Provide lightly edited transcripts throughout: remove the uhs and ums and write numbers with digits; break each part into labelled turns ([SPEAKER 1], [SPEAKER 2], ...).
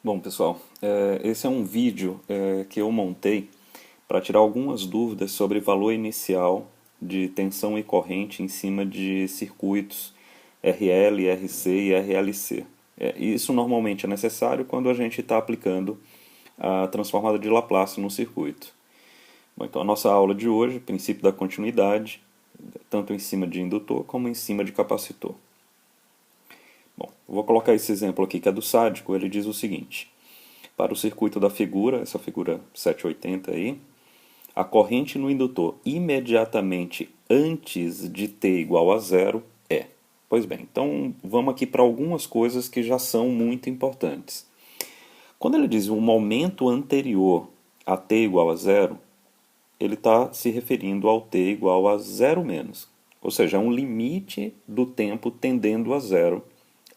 [SPEAKER 1] Bom, pessoal, esse é um vídeo que eu montei para tirar algumas dúvidas sobre valor inicial de tensão e corrente em cima de circuitos RL, RC e RLC. Isso normalmente é necessário quando a gente está aplicando a transformada de Laplace no circuito. Bom, então a nossa aula de hoje, princípio da continuidade, tanto em cima de indutor como em cima de capacitor. Bom, eu vou colocar esse exemplo aqui que é do sádico. Ele diz o seguinte: para o circuito da figura, essa figura 780 aí, a corrente no indutor imediatamente antes de t igual a zero é. Pois bem, então vamos aqui para algumas coisas que já são muito importantes. Quando ele diz um momento anterior a t igual a zero, ele está se referindo ao t igual a zero menos. Ou seja, é um limite do tempo tendendo a zero,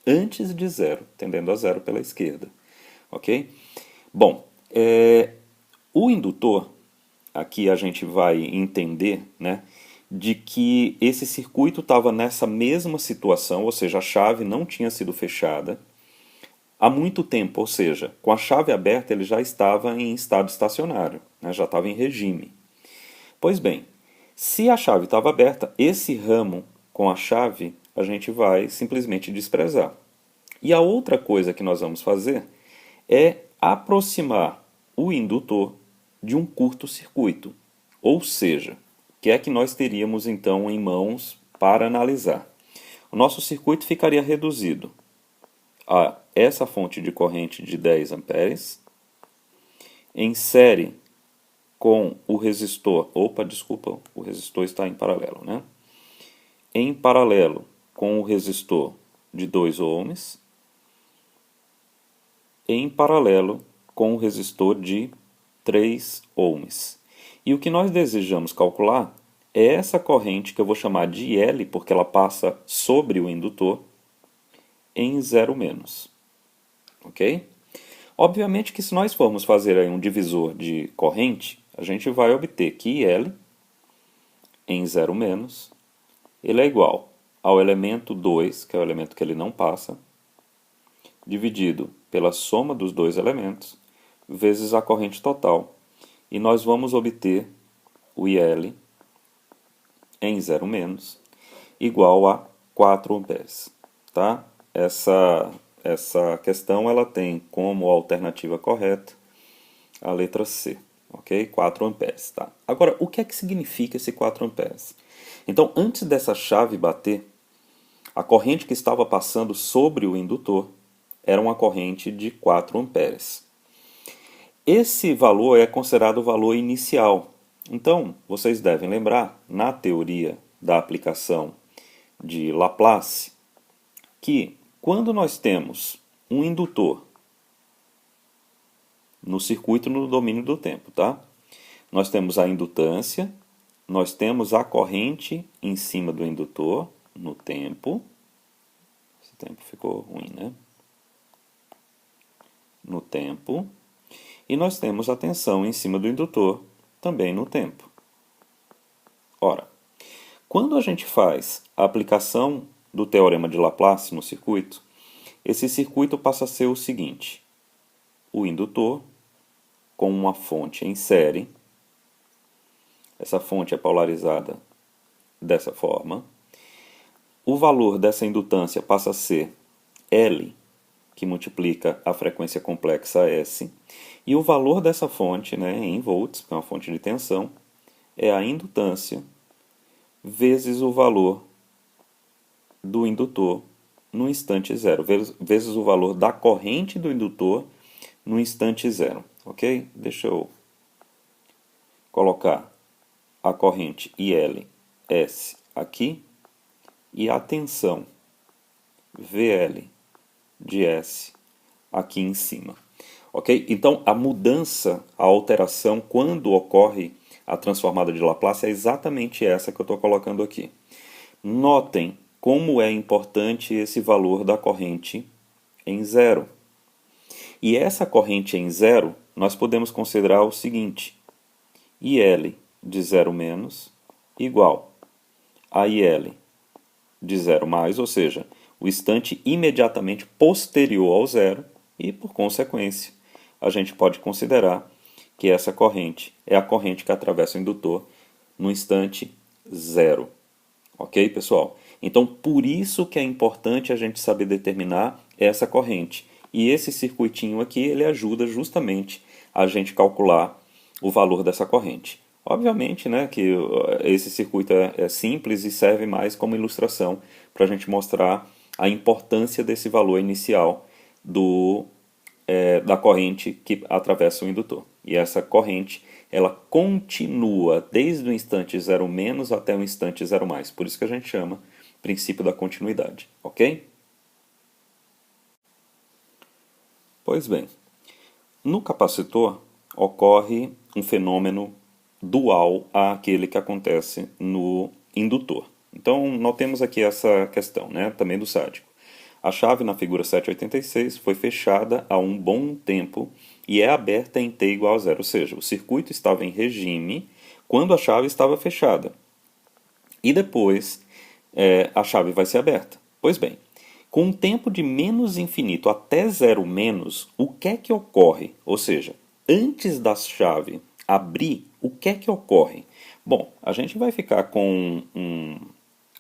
[SPEAKER 1] antes de zero, tendendo a zero pela esquerda. Ok? Bom, o indutor, aqui a gente vai entender, né, de que esse circuito estava nessa mesma situação, ou seja, a chave não tinha sido fechada há muito tempo, ou seja, com a chave aberta ele já estava em estado estacionário, né, já estava em regime. Pois bem, se a chave estava aberta, esse ramo com a chave a gente vai simplesmente desprezar. E a outra coisa que nós vamos fazer é aproximar o indutor de um curto-circuito. Ou seja, o que é que nós teríamos então em mãos para analisar? O nosso circuito ficaria reduzido a essa fonte de corrente de 10 amperes em série com o resistor. Opa, desculpa, o resistor está em paralelo, né? Em paralelo com o resistor de 2 ohms, em paralelo com o resistor de 3 ohms. E o que nós desejamos calcular é essa corrente que eu vou chamar de L, porque ela passa sobre o indutor, em zero menos. Ok? Obviamente que se nós formos fazer aí um divisor de corrente, a gente vai obter que L em zero menos, ele é igual ao elemento 2, que é o elemento que ele não passa, dividido pela soma dos dois elementos, vezes a corrente total. E nós vamos obter o IL em zero menos igual a 4 amperes. Tá? Essa questão ela tem como alternativa correta a letra C. Ok? 4 amperes. Tá? Agora, o que é que significa esse 4 amperes? Então, antes dessa chave bater, a corrente que estava passando sobre o indutor era uma corrente de 4 amperes. Esse valor é considerado o valor inicial. Então, vocês devem lembrar, na teoria da aplicação de Laplace, que quando nós temos um indutor no circuito no domínio do tempo, tá? Nós temos a indutância, nós temos a corrente em cima do indutor no tempo. Esse tempo ficou ruim, né? No tempo. E nós temos a tensão em cima do indutor também no tempo. Ora, quando a gente faz a aplicação do teorema de Laplace no circuito, esse circuito passa a ser o seguinte: o indutor com uma fonte em série, essa fonte é polarizada dessa forma, o valor dessa indutância passa a ser L, que multiplica a frequência complexa S, e o valor dessa fonte, né, em volts, que é uma fonte de tensão, é a indutância vezes o valor do indutor no instante zero, vezes o valor da corrente do indutor no instante zero. Ok? Deixa eu colocar a corrente ILS aqui e a tensão VL de S aqui em cima. Ok? Então, a mudança, a alteração, quando ocorre a transformada de Laplace, é exatamente essa que eu estou colocando aqui. Notem como é importante esse valor da corrente em zero. E essa corrente em zero, nós podemos considerar o seguinte: IL de zero menos igual a IL de zero mais, ou seja, o instante imediatamente posterior ao zero, e, por consequência, a gente pode considerar que essa corrente é a corrente que atravessa o indutor no instante zero. Ok, pessoal? Então, por isso que é importante a gente saber determinar essa corrente. E esse circuitinho aqui, ele ajuda justamente a gente calcular o valor dessa corrente. Obviamente, né, que esse circuito é simples e serve mais como ilustração para a gente mostrar a importância desse valor inicial da corrente que atravessa o indutor. E essa corrente, ela continua desde o instante zero menos até o instante zero mais. Por isso que a gente chama princípio da continuidade, ok? Pois bem, no capacitor ocorre um fenômeno dual àquele que acontece no indutor. Então, notemos aqui essa questão, né, também do sádico. A chave na figura 786 foi fechada há um bom tempo e é aberta em t igual a zero, ou seja, o circuito estava em regime quando a chave estava fechada. E depois a chave vai ser aberta. Pois bem, com um tempo de menos infinito até zero menos, o que é que ocorre? Ou seja, antes da chave abrir, o que é que ocorre? Bom, a gente vai ficar com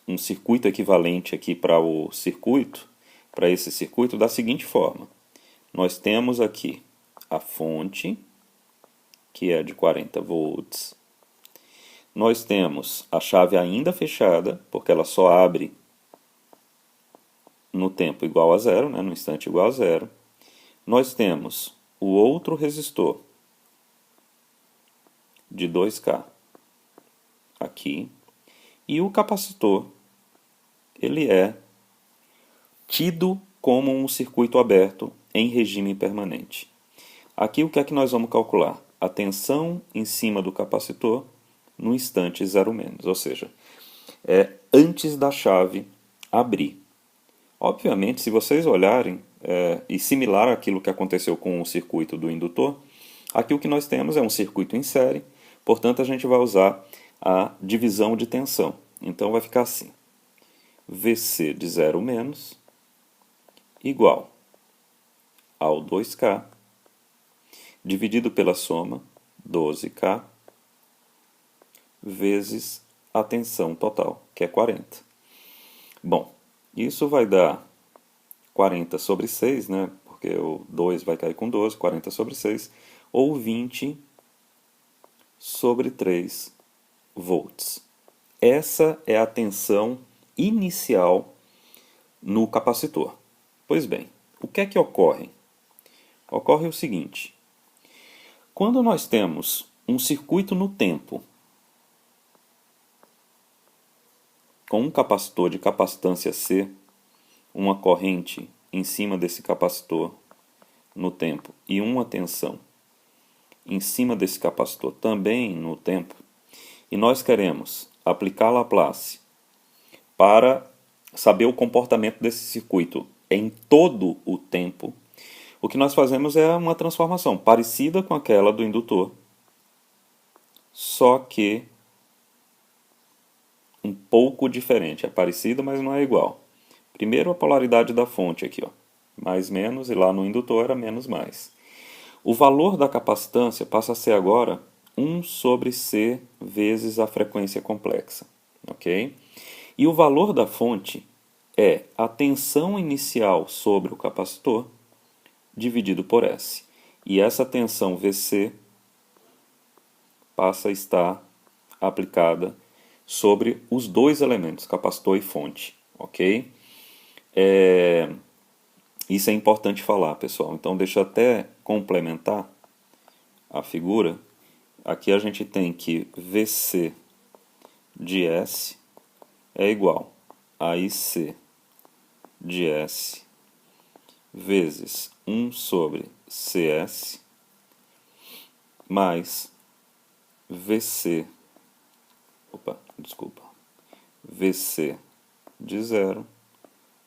[SPEAKER 1] um circuito equivalente aqui para o circuito, para esse circuito, da seguinte forma. Nós temos aqui a fonte, que é de 40 volts. Nós temos a chave ainda fechada, porque ela só abre no tempo igual a zero, né, no instante igual a zero. Nós temos o outro resistor de 2K aqui. E o capacitor, ele é tido como um circuito aberto em regime permanente. Aqui o que é que nós vamos calcular? A tensão em cima do capacitor no instante zero menos, ou seja, é antes da chave abrir. Obviamente, se vocês olharem, e similar àquilo que aconteceu com o circuito do indutor, aqui o que nós temos é um circuito em série, portanto a gente vai usar a divisão de tensão. Então vai ficar assim, VC de zero menos igual ao 2K dividido pela soma 12K vezes a tensão total, que é 40. Bom, isso vai dar 40 sobre 6, né? Porque o 2 vai cair com 12, 40 sobre 6, ou 20 sobre 3 volts. Essa é a tensão inicial no capacitor. Pois bem, o que é que ocorre? Ocorre o seguinte: quando nós temos um circuito no tempo com um capacitor de capacitância C, uma corrente em cima desse capacitor no tempo e uma tensão em cima desse capacitor também no tempo, e nós queremos aplicar Laplace para saber o comportamento desse circuito em todo o tempo, o que nós fazemos é uma transformação parecida com aquela do indutor, só que um pouco diferente. É parecida, mas não é igual. Primeiro a polaridade da fonte aqui, ó, mais menos, e lá no indutor era menos mais. O valor da capacitância passa a ser agora 1 sobre C vezes a frequência complexa. Ok? E o valor da fonte é a tensão inicial sobre o capacitor dividido por S. E essa tensão VC passa a estar aplicada sobre os dois elementos, capacitor e fonte. Ok? Isso é importante falar, pessoal. Então, deixa eu até complementar a figura. Aqui a gente tem que VC de S é igual a IC de S vezes 1 sobre CS mais VC, VC de zero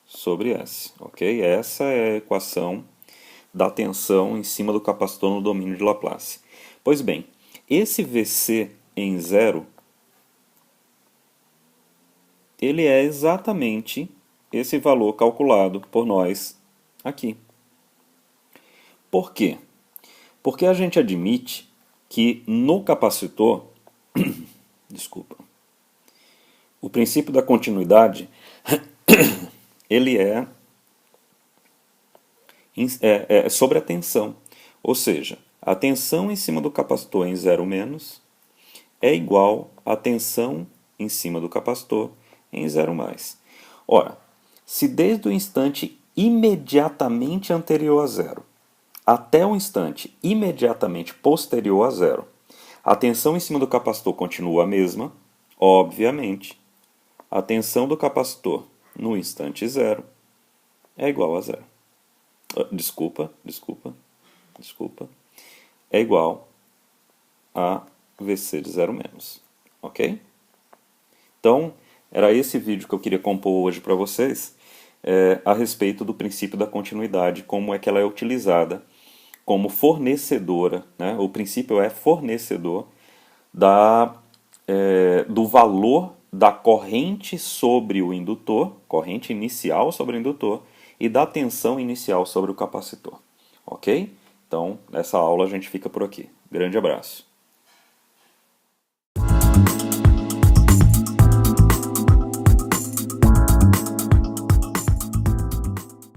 [SPEAKER 1] sobre S, ok? Essa é a equação da tensão em cima do capacitor no domínio de Laplace. Pois bem, esse VC em zero, ele é exatamente esse valor calculado por nós aqui. Por quê? Porque a gente admite que no capacitor, desculpa, o princípio da continuidade, ele é sobre a tensão. Ou seja, a tensão em cima do capacitor em 0- é igual à tensão em cima do capacitor em 0+. Ora, se desde o instante imediatamente anterior a zero até o instante imediatamente posterior a zero, a tensão em cima do capacitor continua a mesma, obviamente, a tensão do capacitor no instante zero é igual a zero. Desculpa. É igual a VC de 0-. Ok? Então, era esse vídeo que eu queria compor hoje para vocês a respeito do princípio da continuidade, como é que ela é utilizada como fornecedora, né? O princípio é fornecedor do valor da corrente sobre o indutor, corrente inicial sobre o indutor, e da tensão inicial sobre o capacitor. Ok? Então, nessa aula a gente fica por aqui. Grande abraço.